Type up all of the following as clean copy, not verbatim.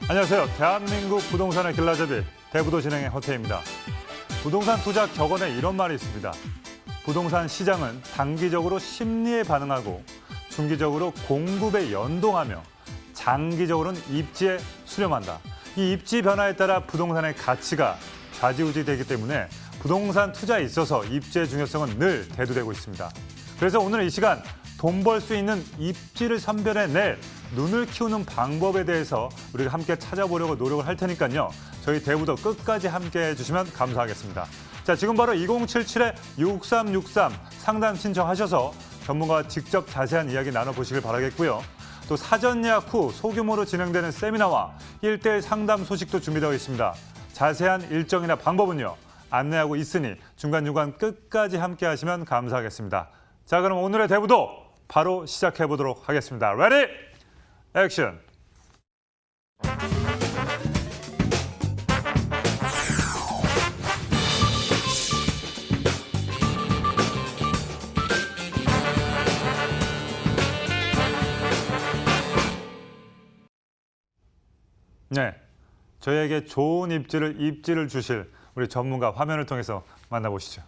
안녕하세요. 대한민국 부동산의 길라잡이 대부도 진행의 허태입니다. 부동산 투자 격언에 이런 말이 있습니다. 부동산 시장은 단기적으로 심리에 반응하고 중기적으로 공급에 연동하며 장기적으로는 입지에 수렴한다. 이 입지 변화에 따라 부동산의 가치가 좌지우지되기 때문에 부동산 투자에 있어서 입지의 중요성은 늘 대두되고 있습니다. 그래서 오늘 이 시간 돈 벌 수 있는 입지를 선별해낼 눈을 키우는 방법에 대해서 우리가 함께 찾아보려고 노력을 할 테니까요. 저희 대부도 끝까지 함께해 주시면 감사하겠습니다. 자, 지금 바로 2077-6363 상담 신청하셔서 전문가와 직접 자세한 이야기 나눠보시길 바라겠고요. 또 사전 예약 후 소규모로 진행되는 세미나와 1:1 상담 소식도 준비되어 있습니다. 자세한 일정이나 방법은요. 안내하고 있으니 중간중간 끝까지 함께 하시면 감사하겠습니다. 자, 그럼 오늘의 대부도 바로 시작해 보도록 하겠습니다. 레디, 액션! 네, 저희에게 좋은 입지를 주실 우리 전문가 화면을 통해서 만나보시죠.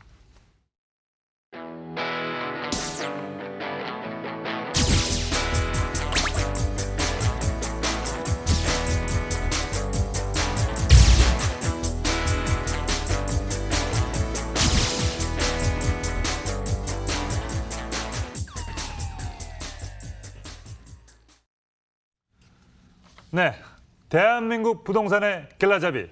네, 대한민국 부동산의 길라잡이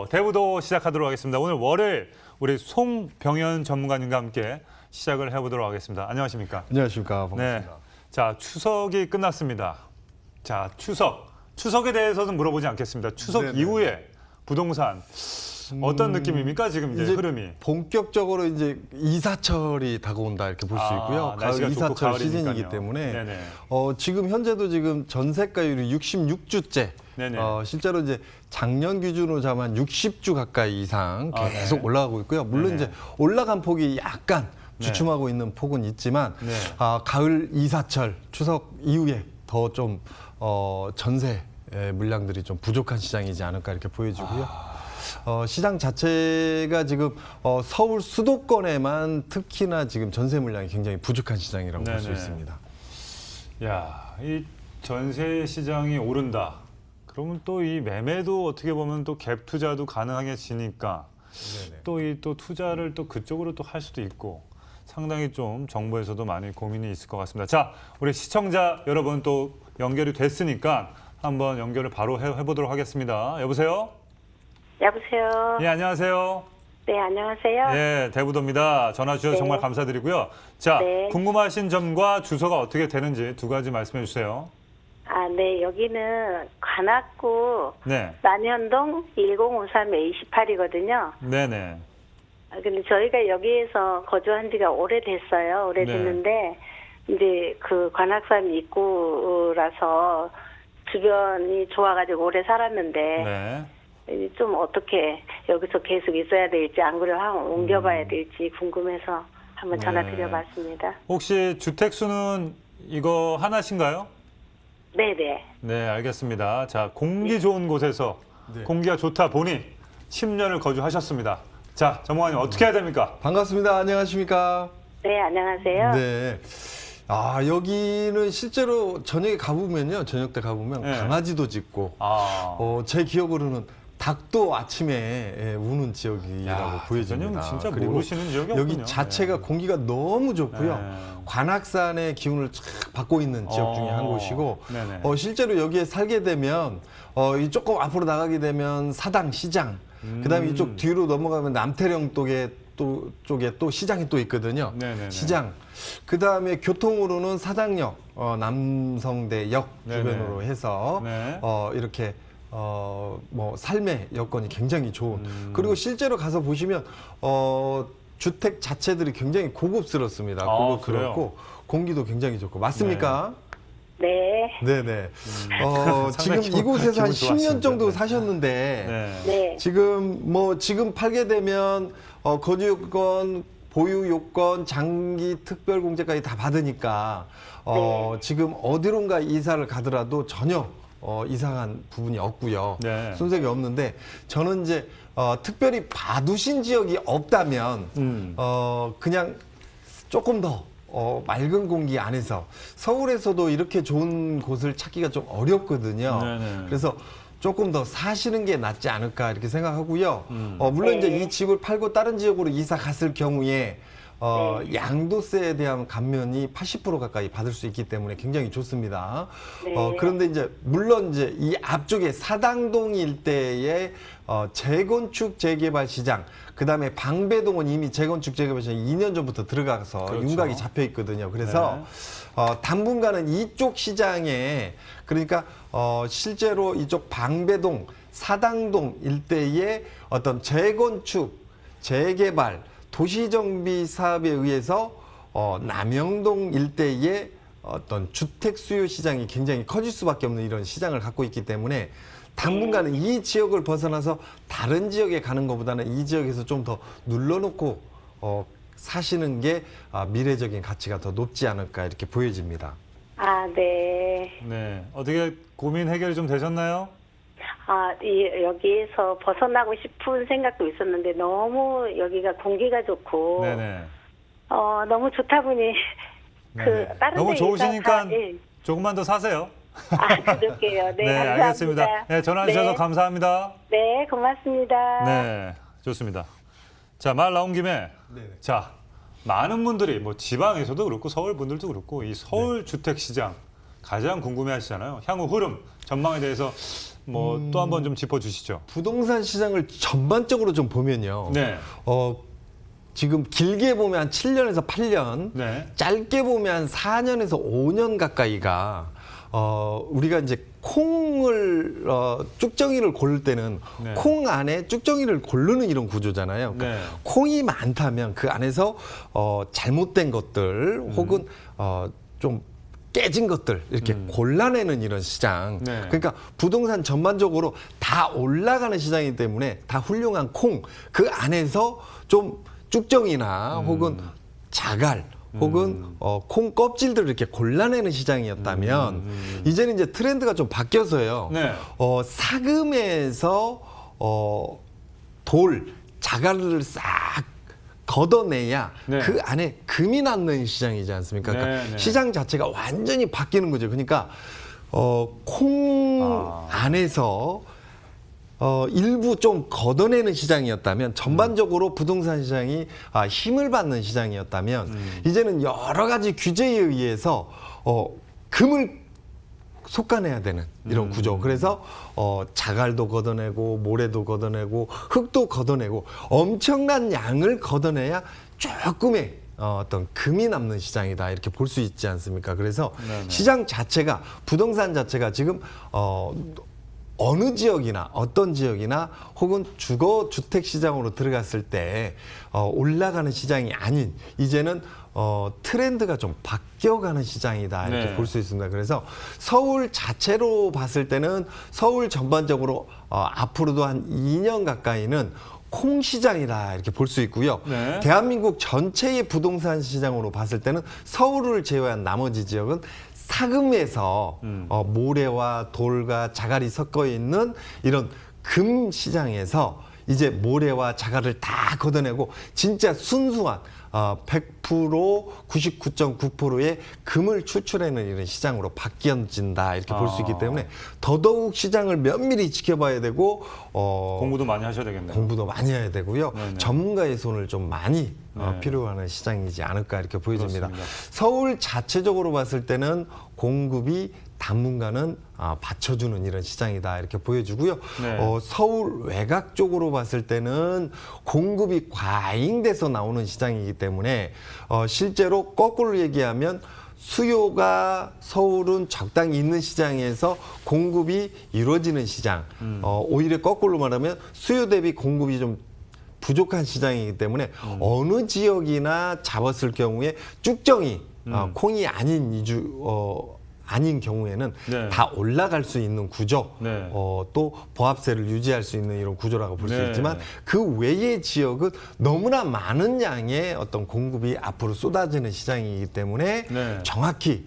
대부도 시작하도록 하겠습니다. 오늘 월요일 우리 송병현 전문가님과 함께 시작을 해보도록 하겠습니다. 안녕하십니까? 안녕하십니까? 반갑습니다. 네, 자, 추석이 끝났습니다. 자, 추석에 대해서는 물어보지 않겠습니다. 추석 네네. 이후에 부동산 어떤 느낌입니까? 지금 이제 흐름이. 본격적으로 이제 이사철이 다가온다 이렇게 볼 수 있고요. 날씨가 가을 좋고 이사철 가을이니까요. 시즌이기 때문에 네네. 지금 현재도 지금 전세가율이 66주째. 네네. 실제로 이제 작년 기준으로 잡으면 60주 가까이 이상 계속 네. 올라가고 있고요. 물론 네네. 이제 올라간 폭이 약간 네. 주춤하고 있는 폭은 있지만 네. 가을 이사철 추석 이후에 더 좀 전세 물량들이 좀 부족한 시장이지 않을까 이렇게 보여지고요. 시장 자체가 지금 서울 수도권에만 특히나 지금 전세 물량이 굉장히 부족한 시장이라고 볼 수 네네. 있습니다. 야, 이 전세 시장이 오른다. 그러면 또 이 매매도 어떻게 보면 또 갭 투자도 가능해지니까 네네. 또 투자를 또 그쪽으로 또 할 수도 있고 상당히 좀 정부에서도 많이 고민이 있을 것 같습니다. 자, 우리 시청자 여러분 또 연결이 됐으니까 한번 연결을 바로 해보도록 하겠습니다. 여보세요? 여보세요. 예, 안녕하세요. 네, 안녕하세요. 예, 대부도입니다. 전화 주셔서 네. 정말 감사드리고요. 자, 네. 궁금하신 점과 주소가 어떻게 되는지 두 가지 말씀해 주세요. 네, 여기는 관악구 네, 남현동 1053-28이거든요. 네네. 근데 저희가 여기에서 거주한 지가 오래됐어요. 오래됐는데, 이제 그 관악산 입구라서 주변이 좋아가지고 오래 살았는데, 네. 좀 어떻게 여기서 계속 있어야 될지, 안 그래도 한번 옮겨봐야 될지 궁금해서 한번 전화 네. 드려봤습니다. 혹시 주택수는 이거 하나신가요? 네네. 네, 알겠습니다. 자, 공기 좋은 곳에서 네. 공기가 좋다 보니 10년을 거주하셨습니다. 자, 전문가님 어떻게 해야 됩니까? 반갑습니다. 안녕하십니까? 네, 안녕하세요. 네. 여기는 실제로 저녁에 가보면요. 저녁 때 가보면 네. 강아지도 짖고, 제 기억으로는 닭도 아침에 우는 지역이라고 보여집니다. 진짜 그리고 모르시는 지역이 없군요. 여기 자체가 네. 공기가 너무 좋고요. 네. 관악산의 기운을 쫙 받고 있는 지역 중에 한 곳이고, 네네. 실제로 여기에 살게 되면 이 조금 앞으로 나가게 되면 사당 시장, 그다음에 이쪽 뒤로 넘어가면 남태령 쪽에 또 시장이 또 있거든요. 네네네. 시장. 그다음에 교통으로는 사당역, 남성대역 네네. 주변으로 해서 네. 이렇게 삶의 여건이 굉장히 좋은. 그리고 실제로 가서 보시면 주택 자체들이 굉장히 고급스럽습니다. 고급스럽고 공기도 굉장히 좋고. 맞습니까? 네. 네네. 지금 상당히 이곳에서 한 기분 10년 정도 좋아하시는데. 사셨는데 네. 네. 지금 팔게 되면 거주권 보유 요건, 장기 특별 공제까지 다 받으니까 지금 어디론가 이사를 가더라도 전혀 이상한 부분이 없고요. 네. 손색이 없는데 저는 이제 특별히 봐두신 지역이 없다면 그냥 조금 더 맑은 공기 안에서 서울에서도 이렇게 좋은 곳을 찾기가 좀 어렵거든요. 네네. 그래서 조금 더 사시는 게 낫지 않을까 이렇게 생각하고요. 물론 이제 이 집을 팔고 다른 지역으로 이사 갔을 경우에 양도세에 대한 감면이 80% 가까이 받을 수 있기 때문에 굉장히 좋습니다. 네. 그런데 이제 물론 이제 이 앞쪽에 사당동 일대의 재건축 재개발 시장, 그다음에 방배동은 이미 재건축 재개발 시장 2년 전부터 들어가서 그렇죠. 윤곽이 잡혀 있거든요. 그래서 당분간은 이쪽 시장에 그러니까 실제로 이쪽 방배동, 사당동 일대의 어떤 재건축, 재개발, 도시정비 사업에 의해서 남영동 일대의 어떤 주택 수요 시장이 굉장히 커질 수밖에 없는 이런 시장을 갖고 있기 때문에 당분간은 이 지역을 벗어나서 다른 지역에 가는 것보다는 이 지역에서 좀 더 눌러놓고 사시는 게 미래적인 가치가 더 높지 않을까 이렇게 보여집니다. 아, 네. 네. 어떻게 고민 해결이 좀 되셨나요? 여기에서 벗어나고 싶은 생각도 있었는데 너무 여기가 공기가 좋고 네네. 너무 좋다 보니 네네. 다른 너무 데 좋으시니까 이사 예. 조금만 더 사세요. 그럴게요. 네, 감사합니다. 알겠습니다. 네, 전화 주셔서 네. 감사합니다. 네, 고맙습니다. 네, 좋습니다. 자, 말 나온 김에 자, 많은 분들이 뭐 지방에서도 그렇고 서울 분들도 그렇고 이 서울 주택 시장 가장 궁금해하시잖아요. 향후 흐름 전망에 대해서 뭐 또 한번 좀 짚어주시죠. 부동산 시장을 전반적으로 좀 보면요. 네, 지금 길게 보면 한 7년에서 8년, 네, 짧게 보면 한 4년에서 5년 가까이가 우리가 이제 콩을 쭉정이를 고를 때는 네. 콩 안에 쭉정이를 고르는 이런 구조잖아요. 그러니까 네. 콩이 많다면 그 안에서 잘못된 것들 혹은 좀 깨진 것들 이렇게 골라내는 이런 시장. 네. 그러니까 부동산 전반적으로 다 올라가는 시장이기 때문에 다 훌륭한 콩 그 안에서 좀 쭉정이나 혹은 자갈 혹은 콩 껍질들을 이렇게 골라내는 시장이었다면 이제는 이제 트렌드가 좀 바뀌어서요. 네. 사금에서 돌 자갈을 싹 걷어내야 네. 그 안에 금이 남는 시장이지 않습니까? 그러니까 네, 네. 시장 자체가 완전히 바뀌는 거죠. 그러니까 콩 안에서 일부 좀 걷어내는 시장이었다면 전반적으로 부동산 시장이 힘을 받는 시장이었다면 이제는 여러 가지 규제에 의해서 금을 솎아내야 되는 이런 구조. 그래서 자갈도 걷어내고 모래도 걷어내고 흙도 걷어내고 엄청난 양을 걷어내야 조금의 어떤 금이 남는 시장이다 이렇게 볼 수 있지 않습니까? 그래서 네네. 시장 자체가 부동산 자체가 지금 어느 지역이나 어떤 지역이나 혹은 주거 주택 시장으로 들어갔을 때 올라가는 시장이 아닌 이제는 트렌드가 좀 바뀌어가는 시장이다 이렇게 네. 볼 수 있습니다. 그래서 서울 자체로 봤을 때는 서울 전반적으로 앞으로도 한 2년 가까이는 콩 시장이다 이렇게 볼 수 있고요. 네. 대한민국 전체의 부동산 시장으로 봤을 때는 서울을 제외한 나머지 지역은 사금에서 모래와 돌과 자갈이 섞어 있는 이런 금 시장에서 이제 모래와 자갈을 다 걷어내고 진짜 순수한 100% 99.9%의 금을 추출해내는 이런 시장으로 바뀌어진다 이렇게 볼 수 있기 때문에 더더욱 시장을 면밀히 지켜봐야 되고 공부도 많이 하셔야 되겠네요. 공부도 많이 해야 되고요. 네네. 전문가의 손을 좀 많이 네. 필요한 시장이지 않을까 이렇게 보여집니다. 그렇습니다. 서울 자체적으로 봤을 때는 공급이 당분간은 받쳐주는 이런 시장이다 이렇게 보여주고요. 네. 서울 외곽 쪽으로 봤을 때는 공급이 과잉돼서 나오는 시장이기 때문에 실제로 거꾸로 얘기하면 수요가 서울은 적당히 있는 시장에서 공급이 이루어지는 시장. 오히려 거꾸로 말하면 수요 대비 공급이 좀 부족한 시장이기 때문에 어느 지역이나 잡았을 경우에 쭉정이 콩이 아닌 아닌 경우에는 네. 다 올라갈 수 있는 구조, 네. 또 보합세를 유지할 수 있는 이런 구조라고 볼 수 네. 있지만 그 외의 지역은 너무나 많은 양의 어떤 공급이 앞으로 쏟아지는 시장이기 때문에 네. 정확히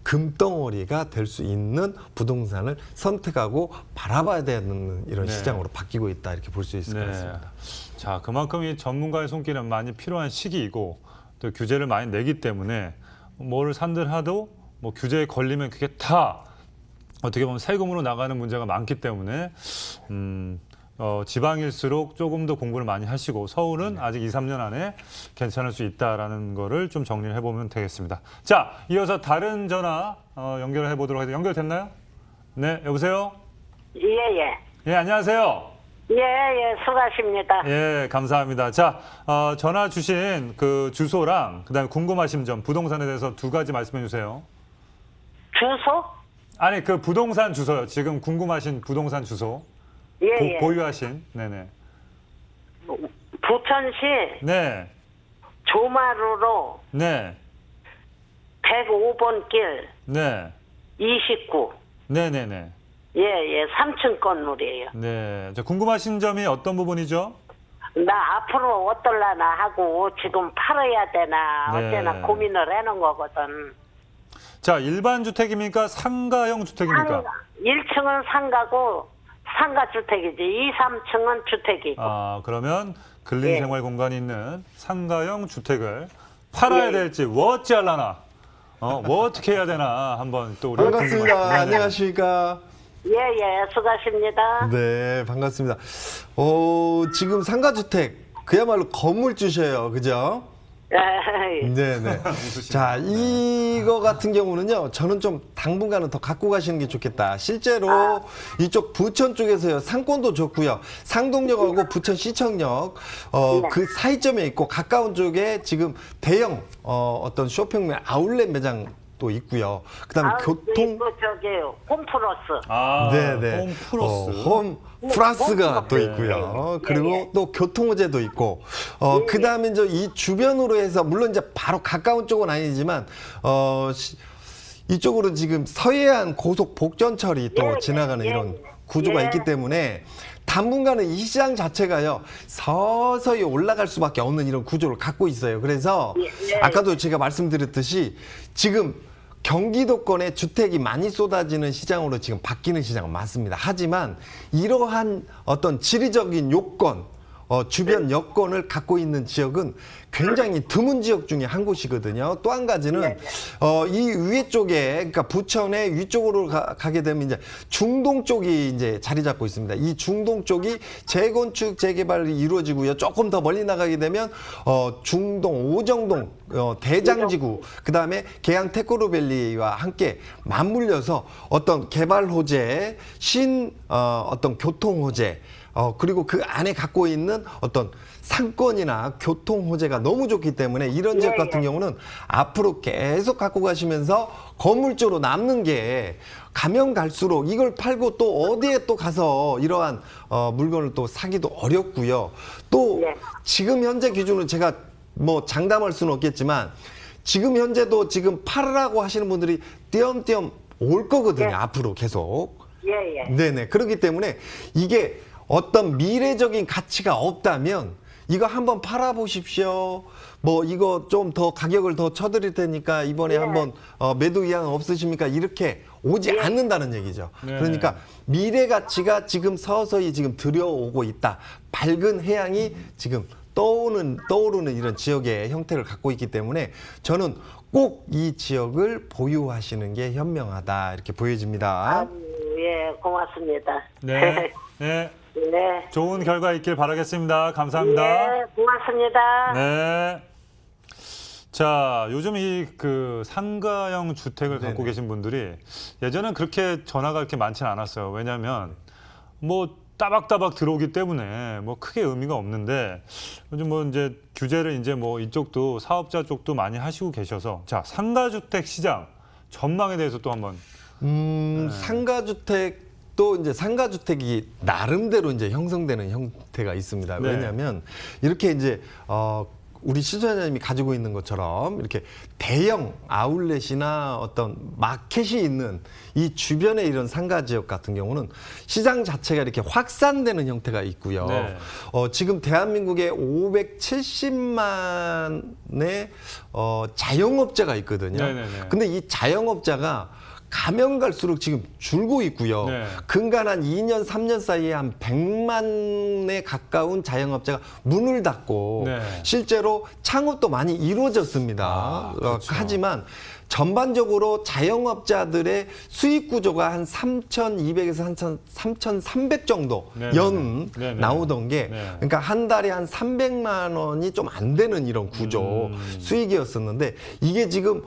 금덩어리가 될 수 있는 부동산을 선택하고 바라봐야 되는 이런 네. 시장으로 바뀌고 있다 이렇게 볼 수 있을 것 같습니다. 자, 그만큼 이 전문가의 손길은 많이 필요한 시기이고 또 규제를 많이 내기 때문에 뭐를 산들 하도 뭐 규제에 걸리면 그게 다 어떻게 보면 세금으로 나가는 문제가 많기 때문에 지방일수록 조금 더 공부를 많이 하시고 서울은 아직 2, 3년 안에 괜찮을 수 있다라는 거를 좀 정리를 해보면 되겠습니다. 자, 이어서 다른 전화 연결해 보도록 하겠습니다. 연결됐나요? 네, 여보세요? 예. 예, 안녕하세요. 예, 수고하십니다. 예, 감사합니다. 자, 전화 주신 그 주소랑 그다음에 궁금하신 점, 부동산에 대해서 두 가지 말씀해 주세요. 주소? 아니, 그 부동산 주소요. 지금 궁금하신 부동산 주소. 예. 보유하신. 네네. 부천시 네. 조마루로 네. 105번 길 네. 29. 네네네. 예, 3층 건물이에요. 네. 자, 궁금하신 점이 어떤 부분이죠? 나 앞으로 어떨라나 하고 지금 팔아야 되나 네. 어째나 고민을 해놓은 거거든. 자, 일반 주택입니까? 상가형 주택입니까? 1층은 상가고 상가주택이지. 2, 3층은 주택이고. 아, 그러면 근린생활 공간이 있는 상가형 주택을 팔아야 될지 뭐 어찌할라나? 뭐 어떻게 해야 되나 한번 또 우리 반갑습니다. 안녕하십니까? 예, 수고하십니다. 네, 반갑습니다. 지금 상가주택 그야말로 건물주셔요, 그죠? 네네. 자, 이거 같은 경우는요, 저는 좀 당분간은 더 갖고 가시는 게 좋겠다. 실제로 이쪽 부천 쪽에서요, 상권도 좋고요. 상동역하고 부천 시청역, 그 사이점에 있고 가까운 쪽에 지금 대형, 어떤 쇼핑몰 아울렛 매장도 있고요. 그 다음에 교통. 저기 홈플러스. 아, 네네. 홈 플러스. 홈 플러스가 또 있고요. 그리고 또 교통호재도 있고, 그 다음에 이제 이 주변으로 해서, 물론 이제 바로 가까운 쪽은 아니지만, 이쪽으로 지금 서해안 고속 복전철이 또 지나가는 이런 구조가 있기 때문에, 당분간은 이 시장 자체가요, 서서히 올라갈 수밖에 없는 이런 구조를 갖고 있어요. 그래서, 아까도 제가 말씀드렸듯이, 지금 경기도권에 주택이 많이 쏟아지는 시장으로 지금 바뀌는 시장은 맞습니다. 하지만 이러한 어떤 지리적인 요건, 주변 여건을 갖고 있는 지역은 굉장히 드문 지역 중에 한 곳이거든요. 또 한 가지는 이 위에 쪽에, 그러니까 부천의 위쪽으로 가게 되면 이제 중동 쪽이 이제 자리 잡고 있습니다. 이 중동 쪽이 재건축 재개발이 이루어지고요. 조금 더 멀리 나가게 되면 중동, 오정동, 대장지구, 그 다음에 계양 테크노밸리와 함께 맞물려서 어떤 개발 호재, 어떤 교통 호재, 그리고 그 안에 갖고 있는 어떤 상권이나 교통 호재가 너무 좋기 때문에 이런 지역 같은 경우는 앞으로 계속 갖고 가시면서 건물주로 남는 게 가면 갈수록 이걸 팔고 또 어디에 또 가서 이러한 물건을 또 사기도 어렵고요. 또 지금 현재 기준으로 제가 뭐 장담할 수는 없겠지만 지금 현재도 지금 팔으라고 하시는 분들이 띄엄띄엄 올 거거든요. 앞으로 계속. 네네. 그렇기 때문에 이게 어떤 미래적인 가치가 없다면 이거 한번 팔아보십시오. 뭐 이거 좀 더 가격을 더 쳐드릴 테니까 이번에 한번 매도 의향 없으십니까? 이렇게 오지 않는다는 얘기죠. 그러니까 미래 가치가 지금 서서히 지금 들여오고 있다. 밝은 해양이 지금 떠오르는 이런 지역의 형태를 갖고 있기 때문에 저는 꼭 이 지역을 보유하시는 게 현명하다 이렇게 보여집니다. 고맙습니다. 네. 좋은 결과 있길 바라겠습니다. 감사합니다. 고맙습니다. 네. 자, 요즘 이 그 상가형 주택을 갖고 계신 분들이 예전엔 그렇게 전화가 그렇게 많지는 않았어요. 왜냐하면 뭐 따박따박 들어오기 때문에 뭐 크게 의미가 없는데 요즘 뭐 이제 규제를 이제 뭐 이쪽도 사업자 쪽도 많이 하시고 계셔서 자, 상가주택 시장 전망에 대해서 또 한번 상가주택도 이제 상가주택이 나름대로 이제 형성되는 형태가 있습니다. 왜냐하면 이렇게 이제 우리 시청자님이 가지고 있는 것처럼 이렇게 대형 아울렛이나 어떤 마켓이 있는 이 주변의 이런 상가 지역 같은 경우는 시장 자체가 이렇게 확산되는 형태가 있고요. 네. 지금 대한민국에 570만의 자영업자가 있거든요. 네네네. 근데 이 자영업자가 가면 갈수록 지금 줄고 있고요. 네. 근간 한 2년, 3년 사이에 한 100만에 가까운 자영업자가 문을 닫고 네. 실제로 창업도 많이 이루어졌습니다. 그렇죠. 하지만 전반적으로 자영업자들의 수익 구조가 한 3,200에서 한 3,300 정도 네네네. 연 네네. 나오던 게 네. 그러니까 한 달에 한 300만 원이 좀 안 되는 이런 구조 수익이었었는데 이게 지금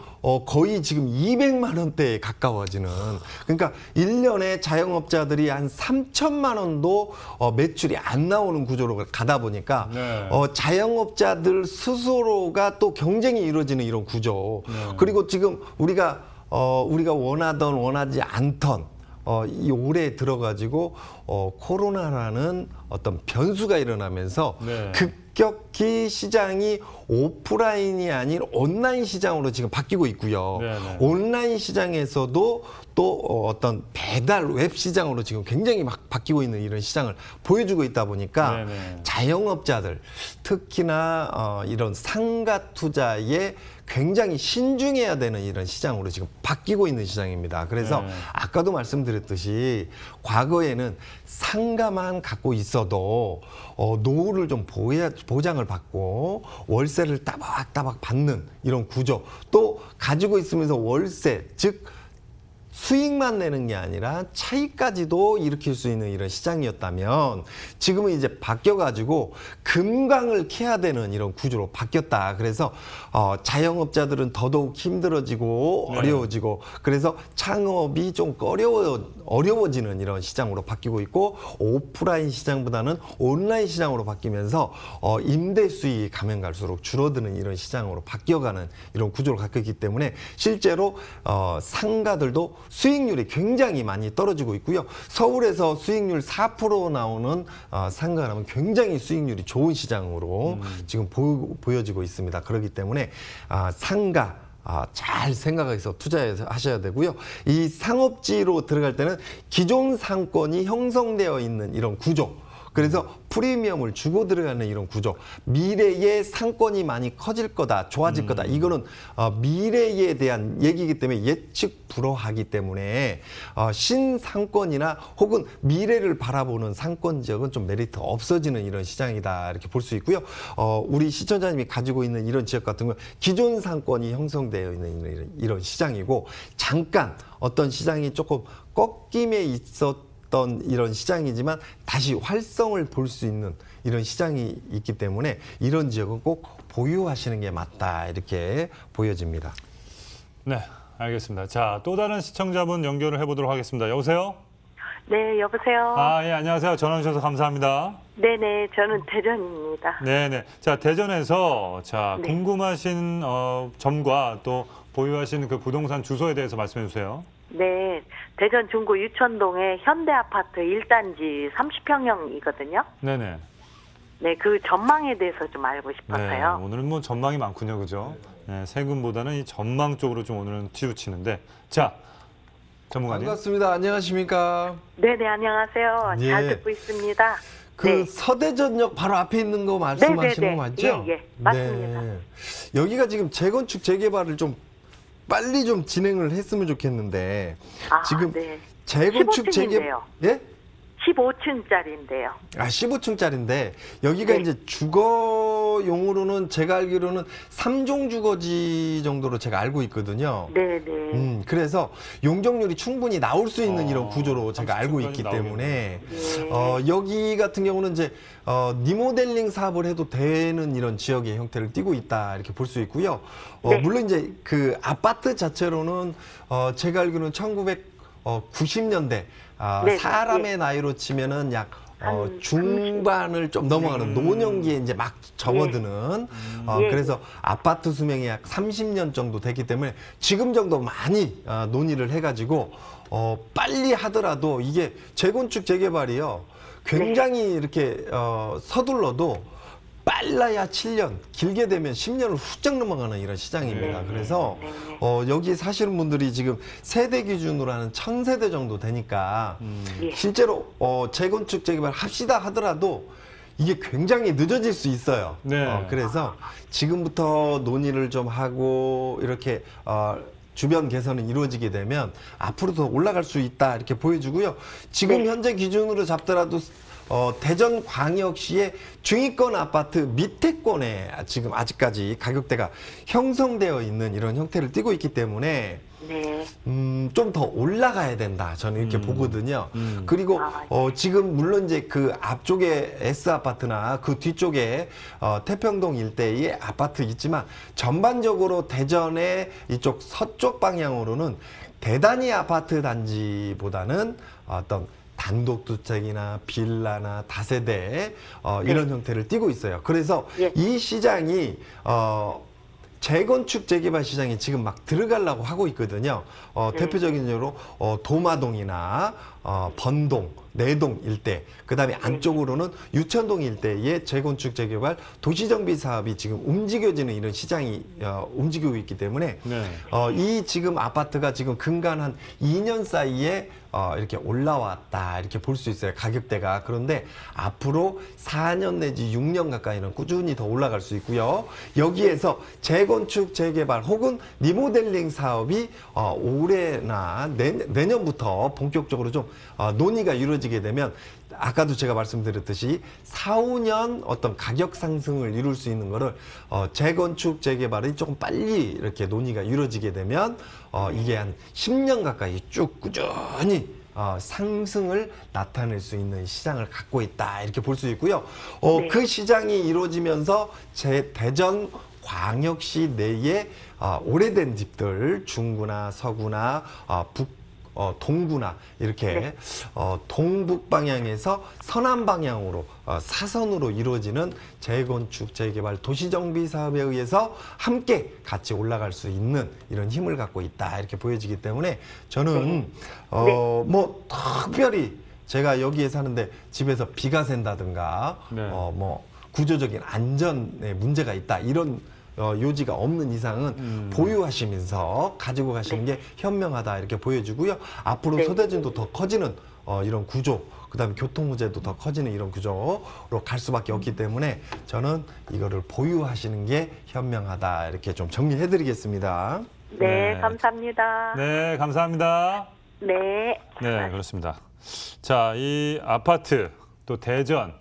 거의 지금 200만 원대에 가까워지는 그러니까 1년에 자영업자들이 한 3천만 원도 매출이 안 나오는 구조로 가다 보니까 네. 자영업자들 스스로가 또 경쟁이 이루어지는 이런 구조 네. 그리고 지금 우리가 원하던 원하지 않던 이 올해 들어가지고 코로나라는 어떤 변수가 일어나면서 네. 급격히 시장이 오프라인이 아닌 온라인 시장으로 지금 바뀌고 있고요. 네, 네. 온라인 시장에서도 또 어떤 배달 웹 시장으로 지금 굉장히 막 바뀌고 있는 이런 시장을 보여주고 있다 보니까 네, 네. 자영업자들 특히나 이런 상가 투자에 굉장히 신중해야 되는 이런 시장으로 지금 바뀌고 있는 시장입니다. 그래서 네. 아까도 말씀드렸듯이 과거에는 상가만 갖고 있어도 노후를 좀 보장을 받고 월세를 따박따박 받는 이런 구조 또 가지고 있으면서 월세 즉 수익만 내는 게 아니라 차익까지도 일으킬 수 있는 이런 시장이었다면 지금은 이제 바뀌어가지고 금강을 캐야 되는 이런 구조로 바뀌었다. 그래서 자영업자들은 더더욱 힘들어지고 네. 어려워지고 그래서 창업이 좀 어려워지는 이런 시장으로 바뀌고 있고 오프라인 시장보다는 온라인 시장으로 바뀌면서 임대 수익이 가면 갈수록 줄어드는 이런 시장으로 바뀌어가는 이런 구조를 갖고 있기 때문에 실제로 상가들도 수익률이 굉장히 많이 떨어지고 있고요. 서울에서 수익률 4% 나오는 상가라면 굉장히 수익률이 좋은 시장으로 지금 보여지고 있습니다. 그렇기 때문에 상가 잘 생각해서 투자하셔야 되고요. 이 상업지로 들어갈 때는 기존 상권이 형성되어 있는 이런 구조 그래서 프리미엄을 주고 들어가는 이런 구조 미래의 상권이 많이 커질 거다 좋아질 거다 이거는 미래에 대한 얘기이기 때문에 예측 불허하기 때문에 신상권이나 혹은 미래를 바라보는 상권 지역은 좀 메리트 없어지는 이런 시장이다 이렇게 볼 수 있고요. 우리 시청자님이 가지고 있는 이런 지역 같은 경우 기존 상권이 형성되어 있는 이런 시장이고 잠깐 어떤 시장이 조금 꺾임에 있었던 이런 시장이지만 다시 활성을 볼 수 있는 이런 시장이 있기 때문에 이런 지역은 꼭 보유하시는 게 맞다 이렇게 보여집니다. 네, 알겠습니다. 자, 또 다른 시청자분 연결을 해보도록 하겠습니다. 여보세요? 네, 여보세요. 예, 안녕하세요. 전화 주셔서 감사합니다. 네네, 저는 대전입니다. 네네. 자, 대전에서 네. 궁금하신 점과 또 보유하시는 그 부동산 주소에 대해서 말씀해 주세요. 네, 대전 중구 유천동의 현대아파트 1단지 30평형이거든요. 네네. 네, 그 전망에 대해서 좀 알고 네, 싶어서요. 오늘은 뭐 전망이 많군요, 그죠? 네, 세금보다는 이 전망 쪽으로 좀 오늘은 치우치는데, 자, 전문가님. 반갑습니다. 안녕하십니까? 네네, 안녕하세요. 예. 잘 듣고 있습니다. 그 네. 서대전역 바로 앞에 있는 거 말씀하시는 네네네. 거 맞죠? 예, 맞습니다. 네. 여기가 지금 재건축 재개발을 좀 빨리 좀 진행을 했으면 좋겠는데 지금 네. 재건축 15층인데요. 예? 15층짜리인데요. 15층짜리인데 여기가 네. 이제 주거용으로는 제가 알기로는 3종 주거지 정도로 제가 알고 있거든요. 네네. 그래서 용적률이 충분히 나올 수 있는 이런 구조로 제가 알고 30층까지 있기 나오겠네요. 때문에 네. 여기 같은 경우는 이제 리모델링 사업을 해도 되는 이런 지역의 형태를 띠고 있다 이렇게 볼 수 있고요. 네. 물론 이제 그 아파트 자체로는 제가 알기로는 1990년대 네, 사람의 나이로 치면은 약 한 중반을 좀 넘어가는 노년기에 이제 막 접어드는 예. 그래서 아파트 수명이 약 30년 정도 됐기 때문에 지금 정도 많이 논의를 해가지고 빨리 하더라도 이게 재건축 재개발이요 굉장히 이렇게 서둘러도 빨라야 7년, 길게 되면 10년을 훌쩍 넘어가는 이런 시장입니다. 그래서 여기 사시는 분들이 지금 세대 기준으로 하는 1000세대 정도 되니까 예. 실제로 재건축 재개발 합시다 하더라도 이게 굉장히 늦어질 수 있어요. 네. 그래서 지금부터 논의를 좀 하고 이렇게 주변 개선이 이루어지게 되면 앞으로 더 올라갈 수 있다 이렇게 보여주고요. 지금 네. 현재 기준으로 잡더라도 대전광역시의 중위권 아파트 밑에권에 지금 아직까지 가격대가 형성되어 있는 이런 형태를 띠고 있기 때문에 네. 좀 더 올라가야 된다. 저는 이렇게 보거든요. 그리고 지금 물론 이제 그 앞쪽에 S 아파트나 그 뒤쪽에 태평동 일대의 아파트 있지만 전반적으로 대전의 이쪽 서쪽 방향으로는 대단히 아파트 단지보다는 어떤 단독주택이나 빌라나 다세대 이런 형태를 띠고 있어요. 그래서 예. 이 시장이 재건축 재개발 시장에 지금 막 들어가려고 하고 있거든요. 대표적인 예로 도마동이나 번동, 내동 일대, 그다음에 안쪽으로는 유천동 일대의 재건축 재개발 도시정비 사업이 지금 움직여지는 이런 시장이 움직이고 있기 때문에 네. 이 지금 아파트가 지금 근간 한 2년 사이에 이렇게 올라왔다 이렇게 볼 수 있어요. 가격대가. 그런데 앞으로 4년 내지 6년 가까이는 꾸준히 더 올라갈 수 있고요. 여기에서 재건축 재개발 혹은 리모델링 사업이 올해나 내년부터 본격적으로 좀 논의가 이루어지게 되면 아까도 제가 말씀드렸듯이 4, 5년 어떤 가격 상승을 이룰 수 있는 거를 재건축 재개발이 조금 빨리 이렇게 논의가 이루어지게 되면 이게 한 10년 가까이 쭉 꾸준히 상승을 나타낼 수 있는 시장을 갖고 있다 이렇게 볼 수 있고요. 네. 그 시장이 이루어지면서 대전 광역시 내에 오래된 집들 중구나 서구나 동구나 이렇게 동북 방향에서 서남 방향으로 사선으로 이루어지는 재건축 재개발 도시정비 사업에 의해서 함께 같이 올라갈 수 있는 이런 힘을 갖고 있다 이렇게 보여지기 때문에 저는 뭐 특별히 제가 여기에 사는데 집에서 비가 샌다든가 네. 뭐 구조적인 안전에 문제가 있다 이런 요지가 없는 이상은 보유하시면서 가지고 가시는 게 현명하다 이렇게 보여주고요. 앞으로 네. 소대진도 더 커지는 이런 구조, 그다음에 교통 문제도 더 커지는 이런 구조로 갈 수밖에 없기 때문에 저는 이거를 보유하시는 게 현명하다 이렇게 좀 정리해드리겠습니다. 네, 네. 감사합니다. 네, 감사합니다. 네. 네, 그렇습니다. 자, 이 아파트 또 대전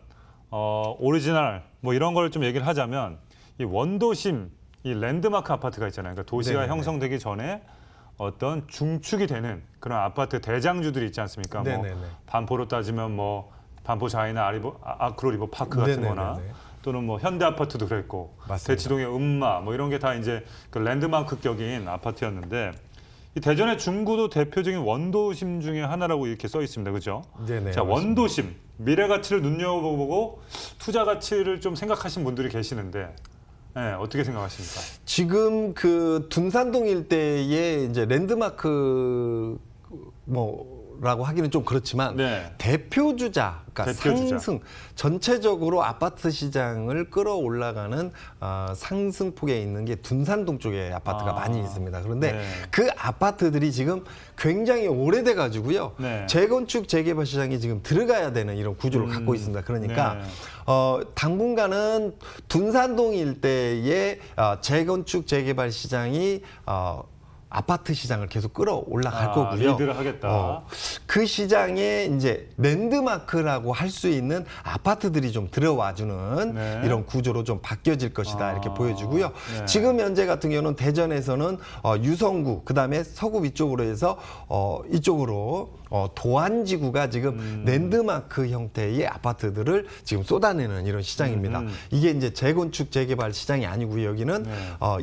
오리지널 뭐 이런 걸 좀 얘기를 하자면 이 원도심 이 랜드마크 아파트가 있잖아요. 그러니까 도시가 네네네. 형성되기 전에 어떤 중축이 되는 그런 아파트 대장주들이 있지 않습니까? 뭐 네네네. 반포로 따지면 뭐 반포 자이나 아크로 리버 파크 같은 네네네네. 거나 또는 뭐 현대 아파트도 그랬고 맞습니다. 대치동의 음마 뭐 이런 게 다 이제 그 랜드마크격인 아파트였는데 이 대전의 중구도 대표적인 원도심 중에 하나라고 이렇게 써 있습니다. 그렇죠? 네네. 자, 맞습니다. 원도심 미래 가치를 눈여겨보고 투자 가치를 좀 생각하신 분들이 계시는데 네, 어떻게 생각하십니까? 지금 그 둔산동 일대에 이제 랜드마크 뭐라고 하기는 좀 그렇지만 네. 대표주자, 그러니까 대표주자. 상승 전체적으로 아파트 시장을 끌어올라가는 상승폭에 있는 게 둔산동 쪽에 아파트가 많이 있습니다. 그런데 네. 그 아파트들이 지금 굉장히 오래돼 가지고요. 네. 재건축 재개발 시장이 지금 들어가야 되는 이런 구조를 갖고 있습니다. 그러니까 네. 당분간은 둔산동 일대의 재건축 재개발 시장이 아파트 시장을 계속 끌어올라갈 거고요. 리드를 하겠다. 그 시장에 이제 랜드마크라고 할 수 있는 아파트들이 좀 들어와주는 네. 이런 구조로 좀 바뀌어질 것이다 이렇게 보여주고요. 네. 지금 현재 같은 경우는 대전에서는 유성구 그다음에 서구 위쪽으로 해서 이쪽으로 도안지구가 지금 랜드마크 형태의 아파트들을 지금 쏟아내는 이런 시장입니다. 이게 이제 재건축 재개발 시장이 아니고요. 여기는 네.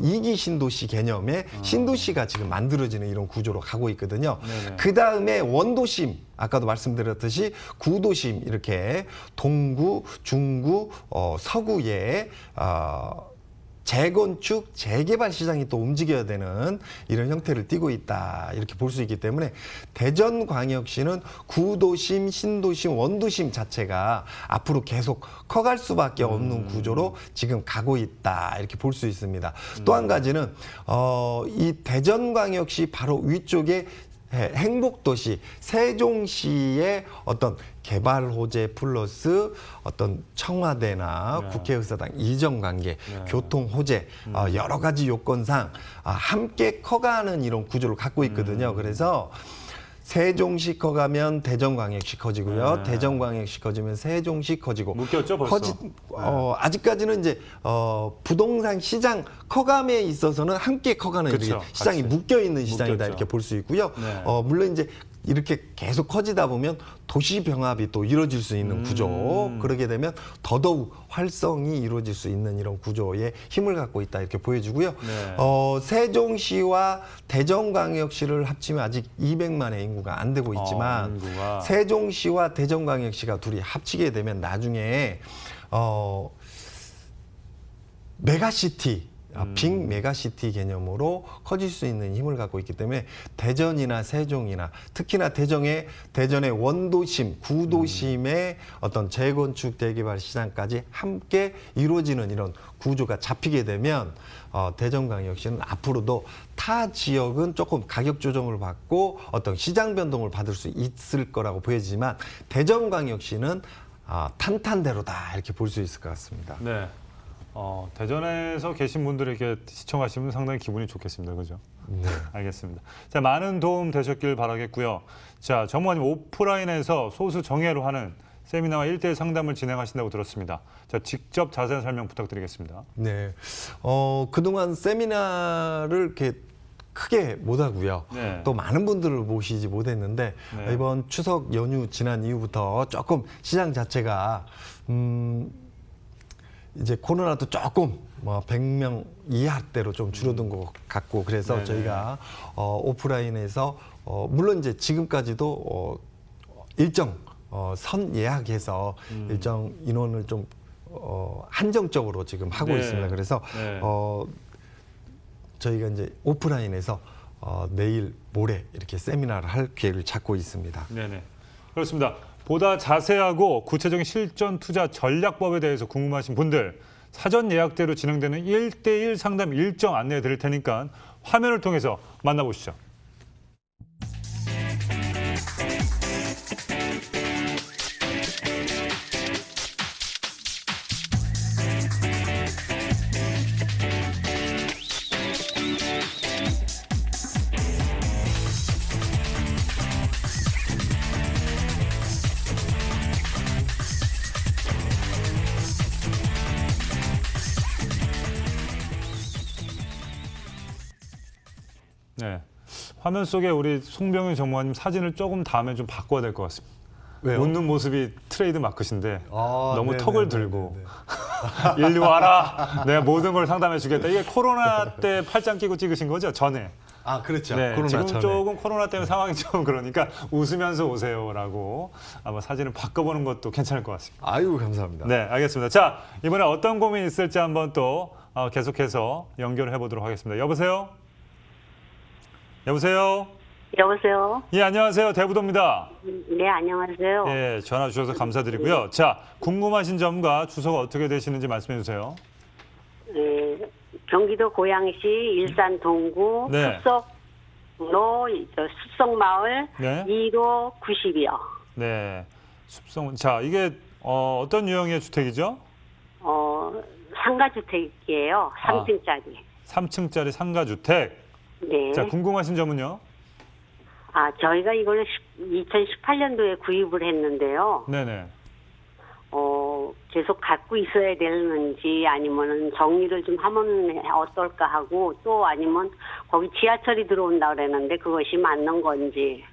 이기 신도시 개념의 신도시가 지금 만들어지는 이런 구조로 가고 있거든요. 네네. 그 다음에 원도심, 아까도 말씀드렸듯이 구도심 이렇게 동구, 중구, 서구에 재건축, 재개발 시장이 또 움직여야 되는 이런 형태를 띠고 있다. 이렇게 볼 수 있기 때문에 대전광역시는 구도심, 신도심, 원도심 자체가 앞으로 계속 커갈 수밖에 없는 구조로 지금 가고 있다. 이렇게 볼 수 있습니다. 또 한 가지는 이 대전광역시 바로 위쪽에 행복도시 세종시의 어떤 개발 호재 플러스 어떤 청와대나 네. 국회의사당 이전 관계, 네. 교통 호재 여러 가지 요건상 함께 커가는 이런 구조를 갖고 있거든요. 그래서 세종시 커가면 대전광역시 커지고요. 네. 대전광역시 커지면 세종시 커지고. 묶였죠, 벌써? 아직까지는 이제 부동산 시장 커감에 있어서는 함께 커가는 그쵸, 이렇게 시장이 같이. 묶여 있는 시장이다 묶였죠. 이렇게 볼 수 있고요. 네. 물론 이제 이렇게 계속 커지다 보면 도시 병합이 또 이루어질 수 있는 구조. 그러게 되면 더더욱 활성이 이루어질 수 있는 이런 구조에 힘을 갖고 있다 이렇게 보여주고요. 네. 세종시와 대전광역시를 합치면 아직 200만의 인구가 안 되고 있지만 인구가. 세종시와 대전광역시가 둘이 합치게 되면 나중에 메가시티, 빅 메가시티 개념으로 커질 수 있는 힘을 갖고 있기 때문에 대전이나 세종이나 특히나 대전의 원도심, 구도심의 어떤 재건축 대개발 시장까지 함께 이루어지는 이런 구조가 잡히게 되면 대전광역시는 앞으로도 타 지역은 조금 가격 조정을 받고 어떤 시장 변동을 받을 수 있을 거라고 보여지지만 대전광역시는 탄탄대로다 이렇게 볼 수 있을 것 같습니다. 네. 대전에서 계신 분들에게 시청하시면 상당히 기분이 좋겠습니다. 그죠? 네. 알겠습니다. 자, 많은 도움 되셨길 바라겠고요. 자, 전무관님 오프라인에서 소수 정예로 하는 세미나와 1대1 상담을 진행하신다고 들었습니다. 자, 직접 자세한 설명 부탁드리겠습니다. 네. 그동안 세미나를 이렇게 크게 못 하고요. 네. 또 많은 분들을 모시지 못했는데 네. 이번 추석 연휴 지난 이후부터 조금 시장 자체가 이제 코로나도 조금 100명 이하대로 좀 줄어든 것 같고 그래서 네네. 저희가 오프라인에서 물론 이제 지금까지도 일정 선 예약해서 일정 인원을 좀 한정적으로 지금 하고 네. 있습니다. 그래서 네. 저희가 이제 오프라인에서 내일 모레 이렇게 세미나를 할 계획을 잡고 있습니다. 네네. 그렇습니다. 보다 자세하고 구체적인 실전 투자 전략법에 대해서 궁금하신 분들 사전 예약대로 진행되는 1대1 상담 일정 안내해 드릴 테니까 화면을 통해서 만나보시죠. 네. 화면 속에 우리 송병윤 전무관님 사진을 조금 다음에 좀 바꿔야 될 것 같습니다. 왜요? 웃는 모습이 트레이드 마크신데 너무 네네네네네. 턱을 들고 일리 와라. 내가 모든 걸 상담해 주겠다. 이게 코로나 때 팔짱 끼고 찍으신 거죠? 전에. 그렇죠. 네, 코로나 지금 전에. 조금 코로나 때문에 상황이 좀 그러니까 웃으면서 오세요라고 아마 사진을 바꿔보는 것도 괜찮을 것 같습니다. 아유 감사합니다. 네, 알겠습니다. 자, 이번에 어떤 고민이 있을지 한번 또 계속해서 연결을 해보도록 하겠습니다. 여보세요? 여보세요? 여보세요. 예, 안녕하세요. 대부도입니다. 네, 안녕하세요. 예, 전화 주셔서 감사드리고요. 자, 궁금하신 점과 주소가 어떻게 되시는지 말씀해 주세요. 네, 경기도 고양시 일산 동구 네. 숲속마을 네. 2로 90이요. 네, 숲성. 자, 이게 어떤 유형의 주택이죠? 상가주택이에요. 3층짜리. 3층짜리 상가주택. 네. 자, 궁금하신 점은요? 저희가 이걸 2018년도에 구입을 했는데요. 네네. 계속 갖고 있어야 되는지 아니면은 정리를 좀 하면 어떨까 하고 또 아니면 거기 지하철이 들어온다 그랬는데 그것이 맞는 건지.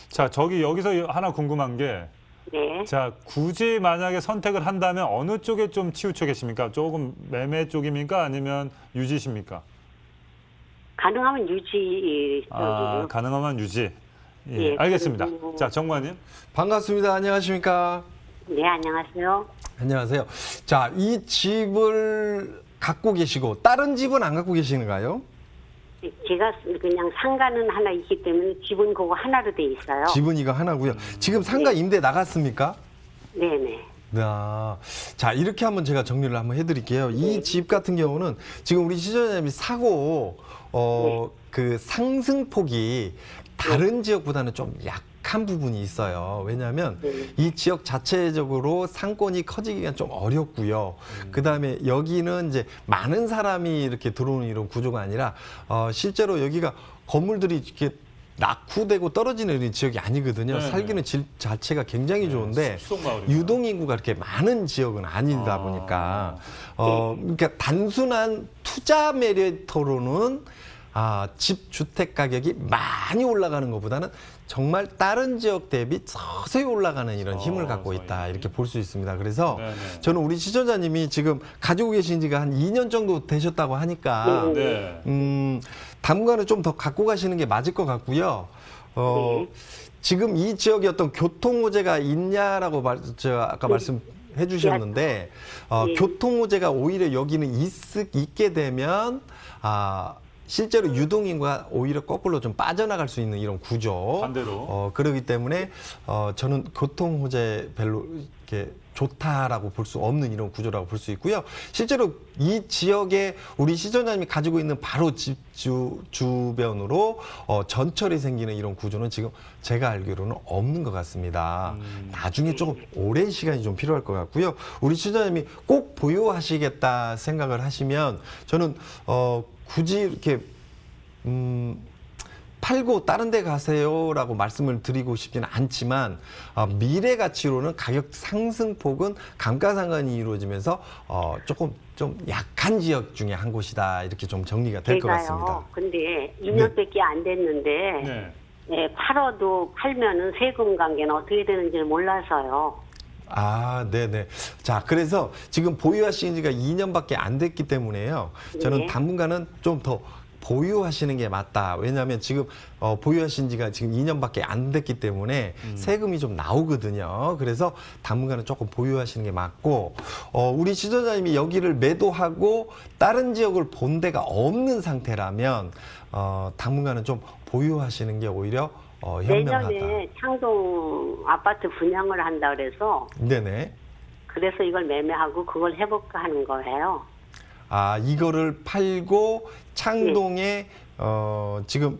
자, 여기서 하나 궁금한 게, 네. 자, 굳이 만약에 선택을 한다면 어느 쪽에 좀 치우쳐 계십니까? 조금 매매 쪽입니까? 아니면 유지십니까? 가능하면 유지 쪽이요. 가능하면 유지. 예, 예, 알겠습니다. 그리고- 자, 정관님. 반갑습니다. 안녕하십니까? 네, 안녕하세요. 안녕하세요. 자, 이 집을 갖고 계시고 다른 집은 안 갖고 계시는가요? 제가 그냥 상가는 하나 있기 때문에 집은 그거 하나로 돼 있어요. 집은 이거 하나고요. 지금 상가 임대 나갔습니까? 네네. 아, 자, 이렇게 한번 제가 정리를 한번 해드릴게요. 이 집 같은 경우는 지금 우리 시청자님이 사고, 그 상승폭이 다른 지역보다는 좀 약한 부분이 있어요. 왜냐하면 이 지역 자체적으로 상권이 커지기가 좀 어렵고요. 그 다음에 여기는 이제 많은 사람이 이렇게 들어오는 이런 구조가 아니라, 실제로 여기가 건물들이 이렇게 낙후되고 떨어지는 이런 지역이 아니거든요. 네네. 살기는 질 자체가 굉장히 좋은데 숲속 마을이구나. 유동 인구가 그렇게 많은 지역은 아니다 보니까 그러니까 단순한 투자 메리트로는 집 주택 가격이 많이 올라가는 것보다는 정말 다른 지역 대비 서서히 올라가는 이런 힘을 갖고 있다 이렇게 볼 수 있습니다. 그래서 네네. 저는 우리 시청자님이 지금 가지고 계신 지가 한 2년 정도 되셨다고 하니까 네. 당분간은 좀 더 갖고 가시는 게 맞을 것 같고요. 지금 이 지역에 어떤 교통 호재가 있냐라고 제가 아까 말씀해 주셨는데 교통 호재가 오히려 여기는 있게 되면 실제로 유동인구가 오히려 거꾸로 좀 빠져나갈 수 있는 이런 구조. 반대로. 그러기 때문에 저는 교통 호재 별로 이렇게 좋다라고 볼 수 없는 이런 구조라고 볼 수 있고요. 실제로 이 지역에 우리 시청자님이 가지고 있는 바로 집 주변으로 전철이 생기는 이런 구조는 지금 제가 알기로는 없는 것 같습니다. 나중에 조금 오랜 시간이 좀 필요할 것 같고요. 우리 시청자님이 꼭 보유하시겠다 생각을 하시면 저는 굳이 이렇게 팔고 다른 데 가세요라고 말씀을 드리고 싶지는 않지만 미래 가치로는 가격 상승폭은 감가상각이 이루어지면서 조금 좀 약한 지역 중에 한 곳이다 이렇게 좀 정리가 될 것 같습니다. 근데 2년밖에 안 됐는데 네. 네, 팔아도 팔면은 세금 관계는 어떻게 되는지를 몰라서요. 네네. 자, 그래서 지금 보유하신 지가 2년밖에 안 됐기 때문에요. 저는 네. 당분간은 좀 더 보유하시는 게 맞다. 왜냐하면 지금 보유하신 지가 지금 2년밖에 안 됐기 때문에 세금이 좀 나오거든요. 그래서 당분간은 조금 보유하시는 게 맞고 우리 시청자님이 여기를 매도하고 다른 지역을 본 데가 없는 상태라면 당분간은 좀 보유하시는 게 오히려 현명하다. 내년에 창동 아파트 분양을 한다 그래서 네네. 그래서 이걸 매매하고 그걸 해볼까 하는 거예요. 이거를 팔고 창동에 지금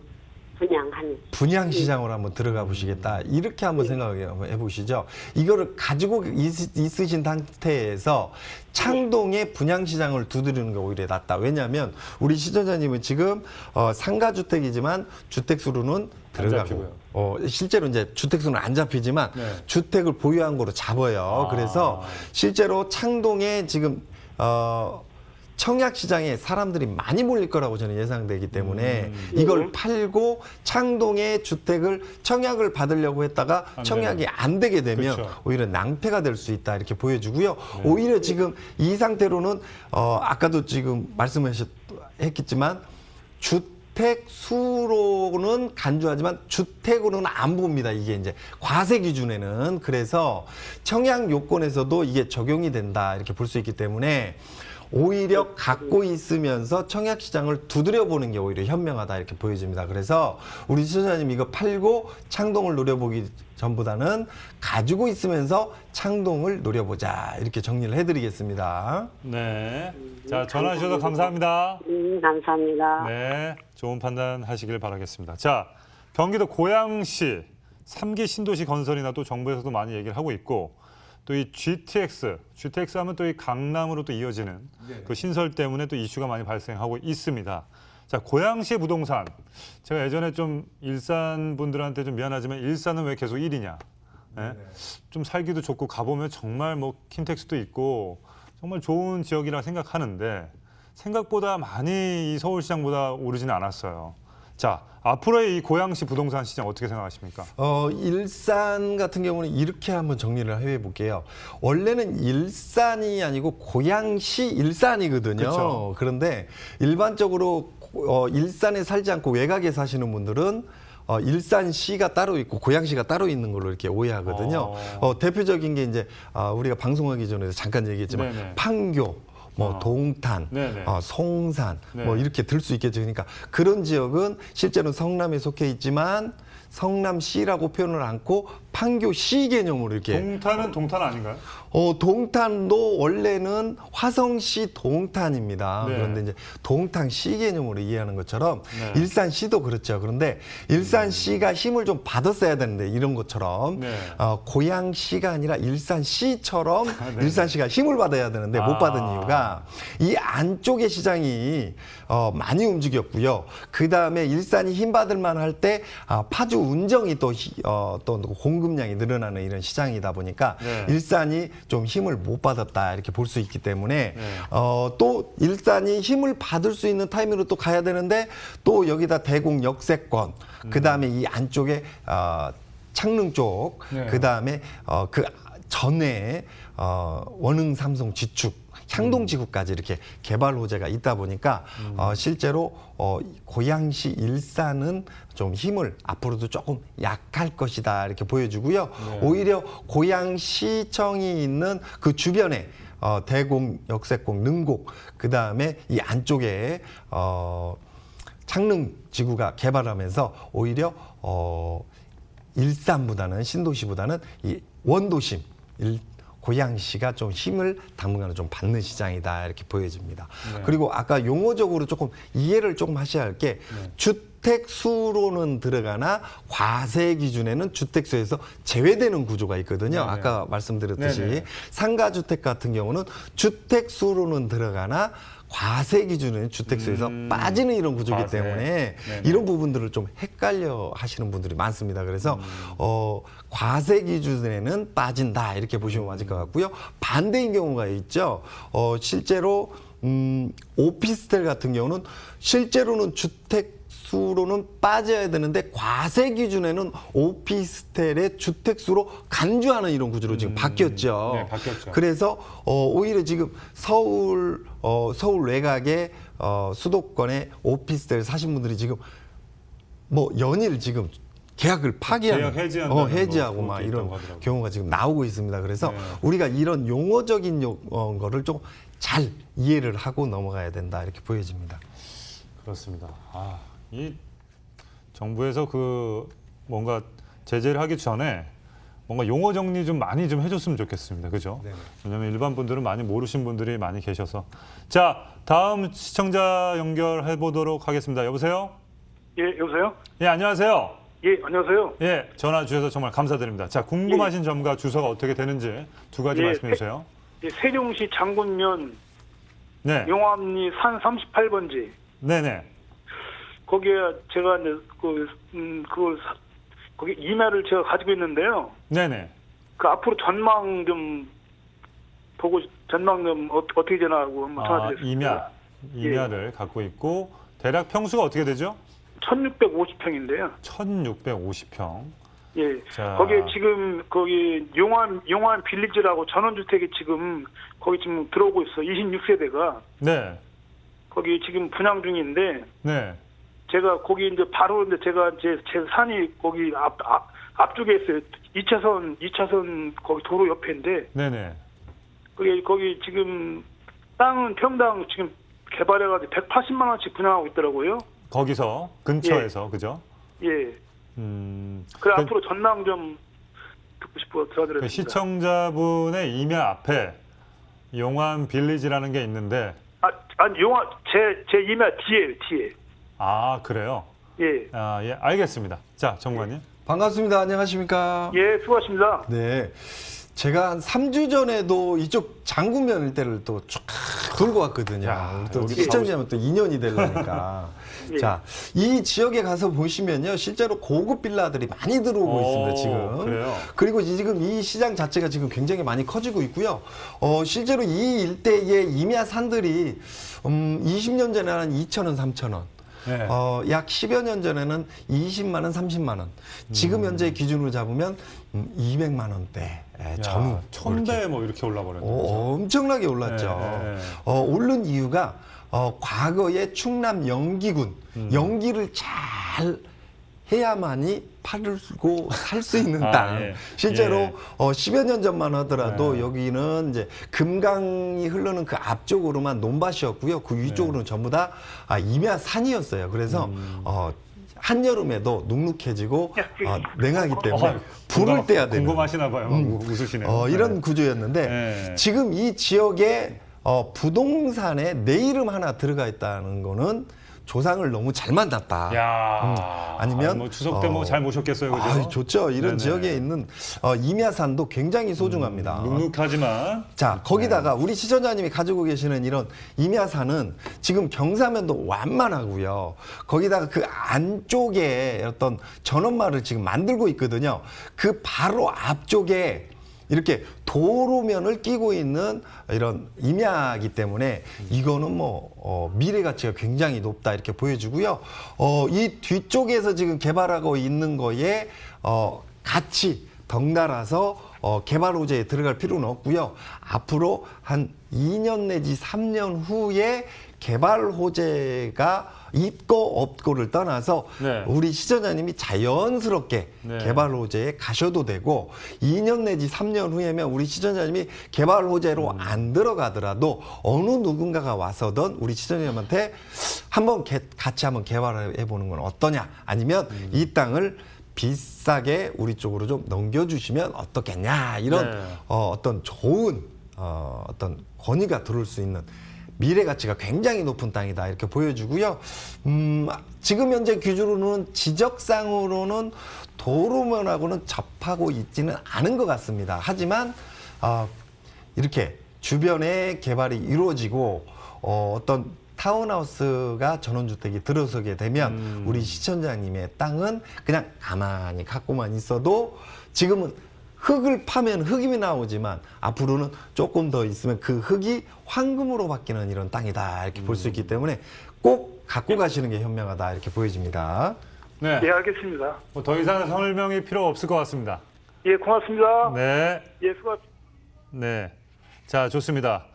분양 시장으로 한번 들어가 보시겠다. 이렇게 한번 생각해 보시죠. 이거를 가지고 있으신 상태에서 창동에 분양 시장을 두드리는 게 오히려 낫다. 왜냐하면 우리 시청자님은 지금 상가주택이지만 주택수로는 들어가고 실제로 이제 주택수는 안 잡히지만 주택을 보유한 거로 잡아요. 그래서 실제로 창동에 지금 청약 시장에 사람들이 많이 몰릴 거라고 저는 예상되기 때문에 이걸 팔고 창동에 주택을 청약을 받으려고 했다가 청약이 안 되게 되면 오히려 낭패가 될 수 있다 이렇게 보여주고요. 오히려 지금 이 상태로는 아까도 지금 말씀하셨겠지만 주택 수로는 간주하지만 주택으로는 안 봅니다. 이게 이제 과세 기준에는. 그래서 청약 요건에서도 이게 적용이 된다 이렇게 볼 수 있기 때문에 오히려 갖고 있으면서 청약 시장을 두드려 보는 게 오히려 현명하다 이렇게 보여집니다. 그래서 우리 시청자님 이거 팔고 창동을 노려보기 전보다는 가지고 있으면서 창동을 노려보자 이렇게 정리를 해드리겠습니다. 네. 자, 전화 주셔서 감사합니다. 감사합니다. 네. 좋은 판단 하시길 바라겠습니다. 자, 경기도 고양시 3기 신도시 건설이나 또 정부에서도 많이 얘기를 하고 있고 또 이 GTX 하면 또 이 강남으로 또 이어지는 그 신설 때문에 또 이슈가 많이 발생하고 있습니다. 자, 고양시 부동산. 제가 예전에 좀 일산 분들한테 좀 미안하지만 일산은 왜 계속 1위냐. 네? 좀 살기도 좋고 가보면 정말 뭐 킨텍스도 있고 정말 좋은 지역이라 생각하는데 생각보다 많이 이 서울시장보다 오르지는 않았어요. 자, 앞으로의 이 고양시 부동산 시장 어떻게 생각하십니까? 일산 같은 경우는 이렇게 한번 정리를 해볼게요. 원래는 일산이 아니고 고양시 일산이거든요. 그쵸. 그런데 일반적으로 일산에 살지 않고 외곽에 사시는 분들은 일산시가 따로 있고 고양시가 따로 있는 걸로 이렇게 오해하거든요. 대표적인 게 이제 우리가 방송하기 전에 잠깐 얘기했지만 네네. 판교, 동탄, 네네. 송산, 네. 이렇게 들 수 있겠죠. 그러니까 그런 지역은 실제로 성남에 속해 있지만 성남시라고 표현을 않고 판교시 개념으로 이렇게. 동탄은 동탄 아닌가요? 동탄도 원래는 화성시 동탄입니다. 네. 그런데 이제 동탄시 개념으로 이해하는 것처럼 네. 일산시도 그렇죠. 그런데 일산시가 힘을 좀 받았어야 되는데 이런 것처럼 네. 고양시가 아니라 일산시처럼 네. 일산시가 힘을 받아야 되는데 못 받은 아. 이유가 이 안쪽의 시장이 많이 움직였고요. 그 다음에 일산이 힘 받을 만할 때 파주 운정이 또 공급량이 늘어나는 이런 시장이다 보니까 네. 일산이 좀 힘을 못 받았다 이렇게 볼 수 있기 때문에 네. 또 일산이 힘을 받을 수 있는 타이밍으로 또 가야 되는데 또 여기다 대곡 역세권 그 다음에 이 안쪽에 창릉 쪽 네. 그 다음에 그 전에 원흥 삼성 지축 향동지구까지 이렇게 개발 호재가 있다 보니까 실제로 고양시 일산은 좀 힘을 앞으로도 조금 약할 것이다 이렇게 보여주고요. 네. 오히려 고양시청이 있는 그 주변에 대곡, 역세곡, 능곡 그 다음에 이 안쪽에 창릉지구가 개발하면서 오히려 일산보다는 신도시보다는 이 원도심 고양시가 좀 힘을 당분간은 좀 받는 시장이다 이렇게 보여집니다. 네. 그리고 아까 용어적으로 조금 이해를 조금 하셔야 할 게 주택 수로는 들어가나 과세 기준에는 주택수에서 제외되는 구조가 있거든요. 네네. 아까 말씀드렸듯이 네네. 상가주택 같은 경우는 주택 수로는 들어가나 과세 기준은 주택수에서 빠지는 이런 구조이기 과세. 때문에 네네. 이런 부분들을 좀 헷갈려 하시는 분들이 많습니다. 그래서 과세 기준에는 빠진다 이렇게 보시면 맞을 것 같고요. 반대인 경우가 있죠. 실제로 오피스텔 같은 경우는 실제로는 주택 수로는 빠져야 되는데 과세 기준에는 오피스텔의 주택수로 간주하는 이런 구조로 지금 바뀌었죠. 네, 바뀌었죠. 그래서 오히려 지금 서울 외곽의 수도권의 오피스텔 사신 분들이 지금 연일 지금 계약을 파기하는, 계약 해지한다는 해지하고 거, 막 그것도 이런 있다고 하더라고요. 경우가 지금 나오고 있습니다. 그래서 네. 우리가 이런 용어적인 거를 좀 잘 이해를 하고 넘어가야 된다 이렇게 보여집니다. 그렇습니다. 이 정부에서 뭔가 제재를 하기 전에 뭔가 용어 정리 좀 많이 좀 해줬으면 좋겠습니다. 그죠? 네네. 왜냐하면 일반 분들은 많이 모르신 분들이 많이 계셔서. 자, 다음 시청자 연결해 보도록 하겠습니다. 여보세요? 예, 여보세요? 예, 안녕하세요. 예, 안녕하세요. 예, 전화 주셔서 정말 감사드립니다. 자, 궁금하신 점과 주소가 어떻게 되는지 두 가지 예, 말씀해 주세요. 예, 세종시 장군면 네, 용암리 산 38번지. 네네. 거기에 제가 이제 거기 이메일을 제가 가지고 있는데요. 네네. 그 앞으로 전망 좀 어떻게 되나 하고 한번 전화드렸습니다. 임야를 갖고 있고 대략 평수가 어떻게 되죠? 1650평인데요. 1650평. 예. 자. 거기에 지금 거기 용암 빌리지라고 전원주택이 지금 거기 지금 들어오고 있어. 26세대가. 네. 거기 지금 분양 중인데 네. 제가 거기 이제 바로 이제 제가 제 산이 거기 앞쪽에 있어요. 2차선 거기 도로 옆인데 네네. 거기 지금 땅은 평당 지금 개발해가지고 180만 원씩 분양하고 있더라고요. 거기서 근처에서 그죠? 예. 그 앞으로 전망 좀 듣고 싶어 들어드렸습니다. 시청자분의 임야 앞에 용암 빌리지라는 게 있는데 아니 제 이메일 뒤에. 아 그래요? 예. 예, 알겠습니다. 자, 정관님. 반갑습니다. 안녕하십니까? 예, 수고하십니다. 네. 제가 한 3주 전에도 이쪽 장군면 일대를 또 쫙 돌고 왔거든요. 야, 또 여기 시청자면 또 인연이 되려니까. 예. 자, 이 지역에 가서 보시면요. 실제로 고급 빌라들이 많이 들어오고 있습니다, 지금. 그래요? 그리고 지금 이 시장 자체가 지금 굉장히 많이 커지고 있고요. 실제로 이 일대의 임야 산들이 20년 전에는 한 2,000원, 3,000원. 네. 약 10여 년 전에는 20만 원, 30만 원. 지금 현재 기준으로 잡으면 200만 원대 전후. 1000배 뭐 이렇게 올라버렸네. 엄청나게 올랐죠. 네, 네. 오른 이유가 과거에 충남 영기군 영기를 잘 해야만이 팔고 살 수 있는 아, 땅. 예. 실제로 예. 10여 년 전만 하더라도 네. 여기는 이제 금강이 흐르는 그 앞쪽으로만 논밭이었고요. 그 위쪽으로는 전부 다 임야산이었어요. 그래서 한여름에도 눅눅해지고 냉하기 때문에 불을 떼야 되는 궁금하시나 봐요. 웃으시네요. 이런 구조였는데 네. 지금 이 지역에 부동산에 내 이름 하나 들어가 있다는 거는 조상을 너무 잘 만났다. 야, 아니면 뭐 추석 때 뭐 잘 모셨겠어요, 그죠? 아, 좋죠. 이런 네네. 지역에 있는 임야산도 굉장히 소중합니다. 눅눅하지만 자, 거기다가 우리 시청자님이 가지고 계시는 이런 임야산은 지금 경사면도 완만하고요. 거기다가 그 안쪽에 어떤 전원마을을 지금 만들고 있거든요. 그 바로 앞쪽에 이렇게 도로면을 끼고 있는 이런 임야이기 때문에 이거는 뭐 미래 가치가 굉장히 높다 이렇게 보여주고요. 이 뒤쪽에서 지금 개발하고 있는 거에 같이 덩달아서 개발 호재에 들어갈 필요는 없고요. 앞으로 한 2년 내지 3년 후에 개발 호재가 있고 없고를 떠나서 네. 우리 시청자님이 자연스럽게 네. 개발 호재에 가셔도 되고 2년 내지 3년 후에면 우리 시청자님이 개발 호재로 안 들어가더라도 어느 누군가가 와서든 우리 시청자님한테 한번 같이 한번 개발해 보는 건 어떠냐, 아니면 이 땅을 비싸게 우리 쪽으로 좀 넘겨주시면 어떻겠냐, 이런 네. 어떤 좋은 어떤 권위가 들어올 수 있는 미래 가치가 굉장히 높은 땅이다 이렇게 보여주고요. 지금 현재 기준으로는 지적상으로는 도로면하고는 접하고 있지는 않은 것 같습니다. 하지만 이렇게 주변에 개발이 이루어지고 어떤 타운하우스가 전원주택이 들어서게 되면 우리 시청자님의 땅은 그냥 가만히 갖고만 있어도 지금은 흙을 파면 흙이 나오지만 앞으로는 조금 더 있으면 그 흙이 황금으로 바뀌는 이런 땅이다 이렇게 볼 수 있기 때문에 꼭 갖고 가시는 게 현명하다 이렇게 보여집니다. 네, 예, 알겠습니다. 뭐더 이상 설명이 필요 없을 것 같습니다. 예, 고맙습니다. 네, 예, 수고하십시오. 네, 자 좋습니다.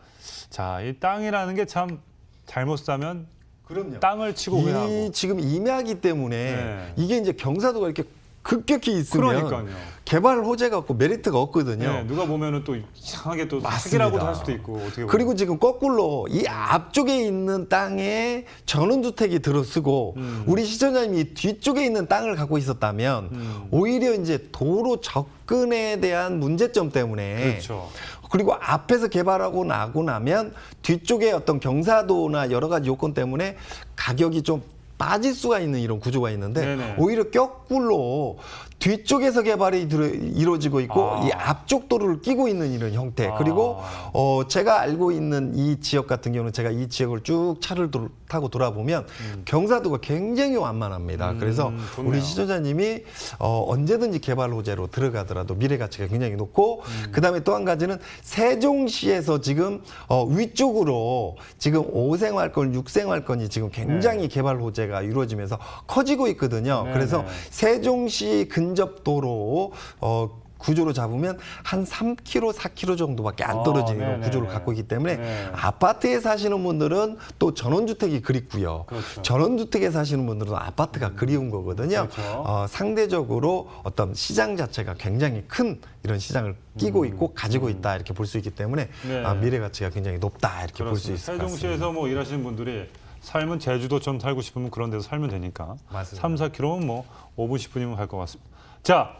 자, 이 땅이라는 게 참 잘못 사면 그럼요. 땅을 치고 후회하고. 지금 임야기 때문에 네. 이게 이제 경사도가 이렇게 급격히 있으면 그러니까요. 개발 호재가 없고 메리트가 없거든요. 네, 누가 보면은 또 이상하게 또 맞습니다. 사기라고도 할 수도 있고 어떻게 보면. 그리고 지금 거꾸로 이 앞쪽에 있는 땅에 전원주택이 들어서고 우리 시청자님이 이 뒤쪽에 있는 땅을 갖고 있었다면 오히려 이제 도로 접근에 대한 문제점 때문에 그렇죠. 그리고 앞에서 개발하고 나고 나면 뒤쪽에 어떤 경사도나 여러 가지 요건 때문에 가격이 좀 빠질 수가 있는 이런 구조가 있는데 네네. 오히려 거꾸로 뒤쪽에서 개발이 이루어지고 있고 이 앞쪽 도로를 끼고 있는 이런 형태. 그리고 제가 알고 있는 이 지역 같은 경우는 제가 이 지역을 쭉 차를 타고 돌아보면 경사도가 굉장히 완만합니다. 그래서 좋네요. 우리 시청자님이 언제든지 개발 호재로 들어가더라도 미래 가치가 굉장히 높고 그다음에 또 한 가지는 세종시에서 지금 위쪽으로 지금 5생활권, 6생활권이 지금 굉장히 개발 호재가 이루어지면서 커지고 있거든요. 네네. 그래서 세종시 근접 도로 구조로 잡으면 한 3km, 4km 정도밖에 안 떨어지는 이런 네네. 구조를 갖고 있기 때문에 네. 아파트에 사시는 분들은 또 전원주택이 그립고요. 그렇죠. 전원주택에 사시는 분들은 아파트가 그리운 거거든요. 그렇죠. 상대적으로 어떤 시장 자체가 굉장히 큰 이런 시장을 끼고 있고 가지고 있다 이렇게 볼 수 있기 때문에 네. 미래 가치가 굉장히 높다 이렇게 볼 수 그렇습니다. 있을 것 같습니다. 세종시에서 뭐 일하시는 분들이 삶은 제주도처럼 살고 싶으면 그런 데서 살면 되니까. 맞습니다. 3, 4km면 뭐 5분, 10분이면 갈 것 같습니다. 자,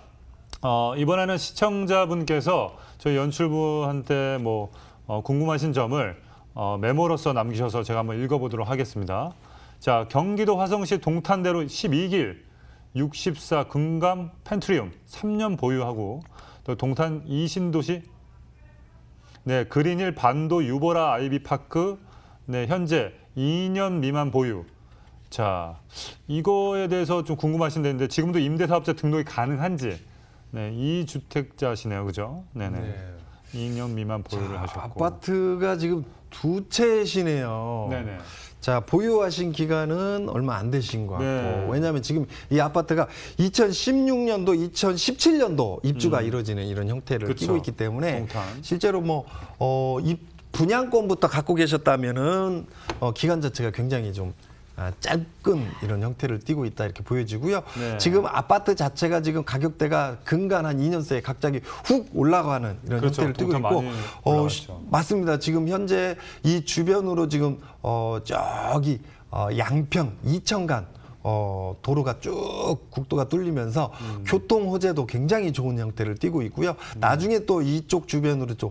이번에는 시청자분께서 저희 연출부한테 뭐 궁금하신 점을 메모로서 남기셔서 제가 한번 읽어보도록 하겠습니다. 자, 경기도 화성시 동탄대로 12길 64 금감 펜트리움 3년 보유하고 또 동탄 이신도시 네, 그린힐 반도 유보라 아이비파크 네, 현재 2년 미만 보유. 자, 이거에 대해서 좀 궁금하신데 지금도 임대사업자 등록이 가능한지. 네, 이 주택자시네요, 그죠? 네네. 네. 2년 미만 보유를 하셨고. 아파트가 지금 두 채시네요. 네네. 자, 보유하신 기간은 얼마 안 되신 것 같고 네. 왜냐하면 지금 이 아파트가 2016년도, 2017년도 입주가 이루어지는 이런 형태를 그쵸. 띠고 있기 때문에 동탄. 실제로 이 분양권부터 갖고 계셨다면은 기간 자체가 굉장히 좀 짧은 이런 형태를 띠고 있다 이렇게 보여지고요. 네. 지금 아파트 자체가 지금 가격대가 근간 한 2년 새에 갑자기 훅 올라가는 이런 그렇죠. 형태를 띠고 동탄 있고, 많이 올라갔죠. 맞습니다. 지금 현재 이 주변으로 지금 저기 양평, 이천간 도로가 쭉 국도가 뚫리면서 교통 호재도 굉장히 좋은 형태를 띠고 있고요. 나중에 또 이쪽 주변으로 좀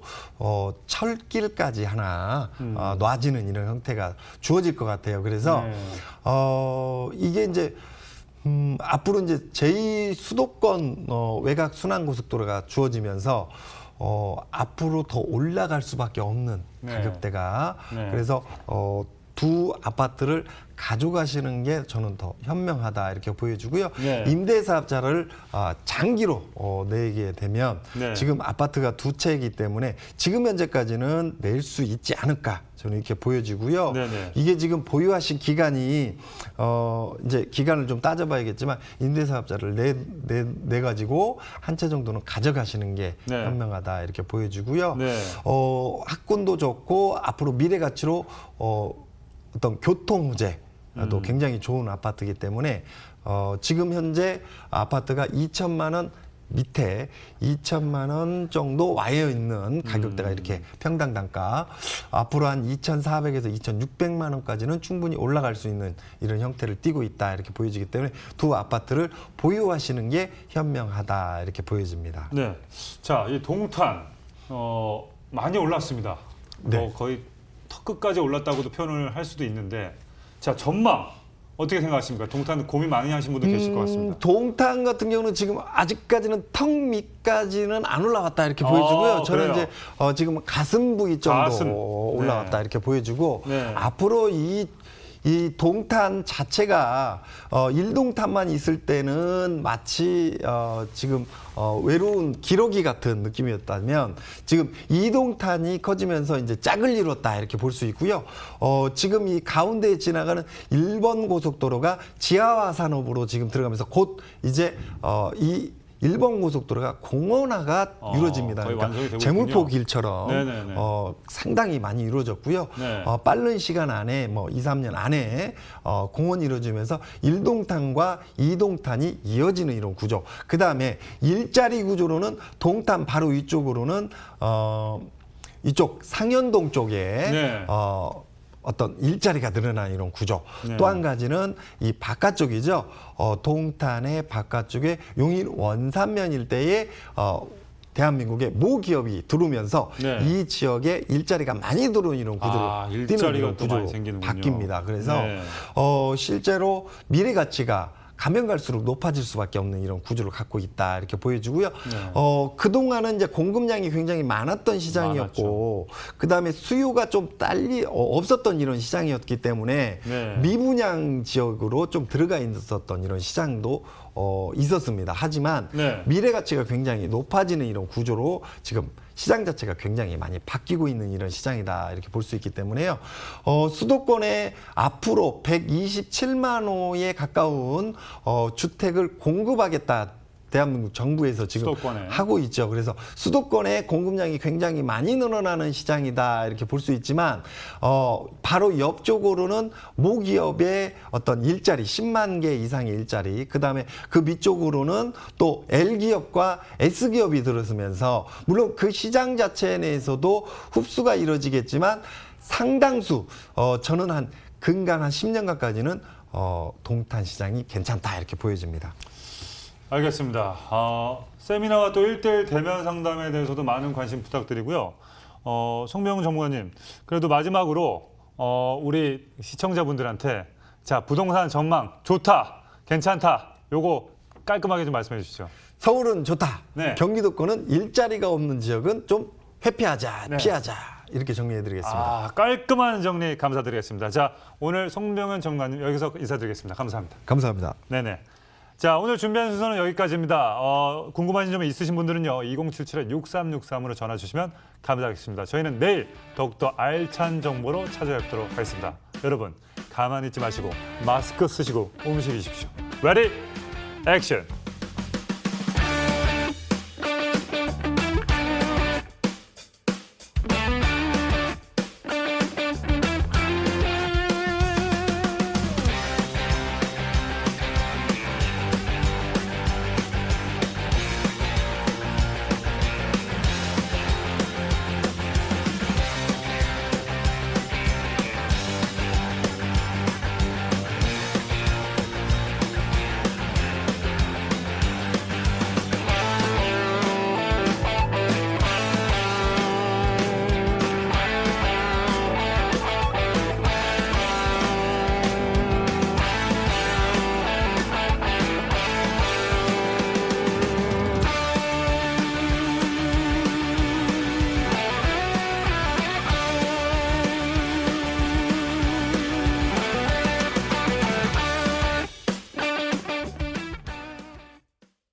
철길까지 하나 놔지는 이런 형태가 주어질 것 같아요. 그래서 네. 이게 이제 앞으로 이제 제2 수도권 외곽 순환고속도로가 주어지면서 앞으로 더 올라갈 수밖에 없는 네. 가격대가 네. 그래서 두 아파트를 가져가시는 게 저는 더 현명하다 이렇게 보여주고요. 네. 임대사업자를 장기로 내게 되면 네. 지금 아파트가 두 채이기 때문에 지금 현재까지는 낼 수 있지 않을까 저는 이렇게 보여지고요. 네네. 이게 지금 보유하신 기간이 이제 기간을 좀 따져봐야겠지만 임대사업자를 내 가지고 한 채 정도는 가져가시는 게 네. 현명하다 이렇게 보여지고요. 네. 학군도 좋고 앞으로 미래 가치로 어떤 교통 호재도 굉장히 좋은 아파트이기 때문에 지금 현재 아파트가 2천만 원 밑에 2천만 원 정도 와여 있는 가격대가 이렇게 평당 단가 앞으로 한 2,400에서 2,600만 원까지는 충분히 올라갈 수 있는 이런 형태를 띠고 있다 이렇게 보여지기 때문에 두 아파트를 보유하시는 게 현명하다 이렇게 보여집니다. 네. 자, 이 동탄 많이 올랐습니다. 네. 거의 턱끝까지 올랐다고도 표현을 할 수도 있는데, 자, 전망 어떻게 생각하십니까? 동탄 고민 많이 하신 분들 계실 것 같습니다. 동탄 같은 경우는 지금 아직까지는 턱 밑까지는 안 올라왔다 이렇게 보여주고요. 저는 그래요? 이제 지금 가슴 부위 정도 가슴. 올라왔다 네. 이렇게 보여주고 네. 앞으로 이 동탄 자체가 1동탄만 있을 때는 마치 지금 외로운 기러기 같은 느낌이었다면 지금 2동탄이 커지면서 이제 짝을 이뤘다 이렇게 볼 수 있고요. 지금 이 가운데에 지나가는 1번 고속도로가 지하화 산업으로 지금 들어가면서 곧 이제 이 1번 고속도로가 공원화가 이루어집니다. 거의 완성이 되고 제물포 있군요. 길처럼 네네네. 상당히 많이 이루어졌고요. 네. 빠른 시간 안에 뭐 2, 3년 안에 공원이 이루어지면서 1동탄과 2동탄이 이어지는 이런 구조. 그다음에 일자리 구조로는 동탄 바로 위쪽으로는 이쪽 상현동 쪽에 네. 어떤 일자리가 늘어나는 이런 구조. 네. 또 한 가지는 이 바깥쪽이죠. 동탄의 바깥쪽에 용인 원산면 일대에 대한민국의 모기업이 들어오면서 네. 이 지역에 일자리가 많이 들어오는 이런 구조로 뛰는 일자리가 이런 또 구조로 많이 생기는군요. 바뀝니다. 그래서 네. 실제로 미래 가치가 가면 갈수록 높아질 수밖에 없는 이런 구조를 갖고 있다 이렇게 보여주고요. 네. 그동안은 이제 공급량이 굉장히 많았던 시장이었고 그다음에 수요가 좀 없었던 이런 시장이었기 때문에 네. 미분양 지역으로 좀 들어가 있었던 이런 시장도 있었습니다. 하지만 네. 미래 가치가 굉장히 높아지는 이런 구조로 지금 시장 자체가 굉장히 많이 바뀌고 있는 이런 시장이다 이렇게 볼 수 있기 때문에요. 수도권에 앞으로 127만 호에 가까운 주택을 공급하겠다. 대한민국 정부에서 지금 수도권에. 하고 있죠. 그래서 수도권의 공급량이 굉장히 많이 늘어나는 시장이다 이렇게 볼 수 있지만 바로 옆쪽으로는 모기업의 어떤 일자리 10만 개 이상의 일자리 그다음에 그 밑쪽으로는 또 L기업과 S기업이 들어서면서 물론 그 시장 자체 내에서도 흡수가 이루어지겠지만 상당수 저는 한 근간 한 10년간까지는 동탄 시장이 괜찮다 이렇게 보여집니다. 알겠습니다. 세미나와 또 1대1 대면 상담에 대해서도 많은 관심 부탁드리고요. 송명훈 전문가님, 그래도 마지막으로 우리 시청자분들한테 자 부동산 전망 좋다, 괜찮다, 요거 깔끔하게 좀 말씀해 주시죠. 서울은 좋다. 네. 경기도권은 일자리가 없는 지역은 좀 회피하자, 네. 피하자 이렇게 정리해드리겠습니다. 깔끔한 정리 감사드리겠습니다. 자, 오늘 송명훈 전문가님 여기서 인사드리겠습니다. 감사합니다. 감사합니다. 네네. 자, 오늘 준비한 순서는 여기까지입니다. 궁금하신 점이 있으신 분들은요, 2077-6363으로 전화 주시면 감사하겠습니다. 저희는 내일 더욱더 알찬 정보로 찾아뵙도록 하겠습니다. 여러분, 가만히 있지 마시고 마스크 쓰시고 움직이십시오. Ready? 액션!